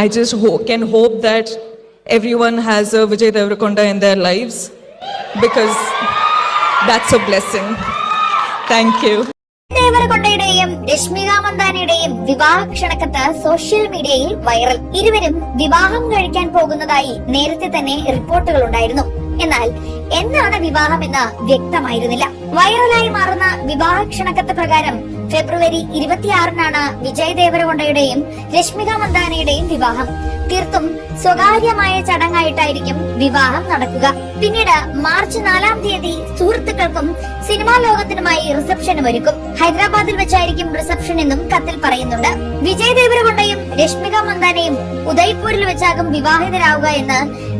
I just can hope that everyone has a Vijay Deverakonda in their lives because that's a blessing. Thank you. ദേവരകൊണ്ടയുടെയും Rashmika മന്ദാനയുടെയും വിവാഹ ക്ഷണക്കത്ത് social മീഡിയയിൽ viral. ഇരുവരും വിവാഹം കഴിക്കാൻ പോകുന്നതായി നേരത്തെ തന്നെ റിപ്പോർട്ടുകൾ ഉണ്ടായിരുന്നു. എന്നാൽ എന്നാണ് വിവാഹമെന്ന് വ്യക്തമായിരുന്നില്ല. വൈറലായി മാറുന്ന വിവാഹ ക്ഷണക്കത്ത് പ്രകാരം ഫെബ്രുവരി 26-നാണ് വിജയ് ദേവരകൊണ്ടയുടെയും രശ്മിക മന്ദാനയുടെയും വിവാഹം. തീർത്തും സ്വകാര്യമായ ചടങ്ങായിട്ടായിരിക്കും വിവാഹം നടക്കുക. പിന്നീട് മാർച്ച് 4-ാം തീയതി സുഹൃത്തുക്കൾക്കും സിനിമാ ലോകത്തിനുമായി റിസപ്ഷനും ഒരുക്കും. ഹൈദരാബാദിൽ വെച്ചായിരിക്കും റിസപ്ഷൻ എന്നും കത്തിൽ പറയുന്നുണ്ട്. വിജയ് ദേവരകൊണ്ടയും രശ്മിക മന്ദാനയും ഉദയ്പൂരിൽ വെച്ചാകും വിവാഹിതരാവുക എന്ന്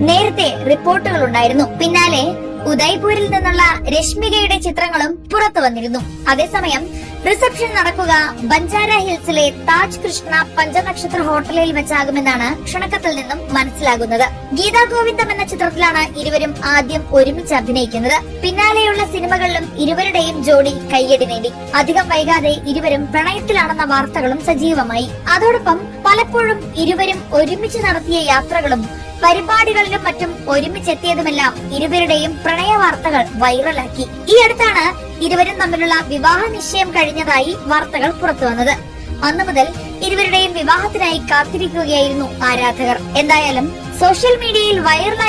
നേരത്തെ റിപ്പോർട്ടുകൾ ഉണ്ടായിരുന്നു. പിന്നാലെ ഉദയ്പൂരിൽ നിന്നുള്ള രശ്മികയുടെ ചിത്രങ്ങളും പുറത്തു വന്നിരുന്നു. അതേസമയം റിസപ്ഷൻ നടക്കുക ബഞ്ചാര ഹിൽസിലെ താജ് കൃഷ്ണ പഞ്ചനക്ഷത്ര ഹോട്ടലിൽ വെച്ചാകുമെന്നാണ് ക്ഷണക്കത്തിൽ നിന്നും മനസ്സിലാകുന്നത്. ഗീതാ ഗോവിന്ദം എന്ന ചിത്രത്തിലാണ് ഇരുവരും ആദ്യം ഒരുമിച്ച് അഭിനയിക്കുന്നത്. പിന്നാലെയുള്ള സിനിമകളിലും ഇരുവരുടെയും ജോഡി കയ്യടി നേടി. അധികം വൈകാതെ ഇരുവരും പ്രണയത്തിലാണെന്ന വാർത്തകളും സജീവമായി. അതോടൊപ്പം പലപ്പോഴും ഇരുവരും ഒരുമിച്ച് നടത്തിയ യാത്രകളും പരിപാടികളിലും മറ്റും ഒരുമിച്ചെത്തിയതുമെല്ലാം ഇരുവരുടെയും പ്രണയ വാർത്തകൾ വൈറലാക്കി. ഈ അടുത്താണ് ഇരുവരും തമ്മിലുള്ള വിവാഹ നിശ്ചയം കഴിഞ്ഞതായി വാർത്തകൾ പുറത്തു വന്നത്. അന്നു മുതൽ ഇരുവരുടെയും വിവാഹത്തിനായി കാത്തിരിക്കുകയായിരുന്നു ആരാധകർ. എന്തായാലും സോഷ്യൽ മീഡിയയിൽ വൈറലായ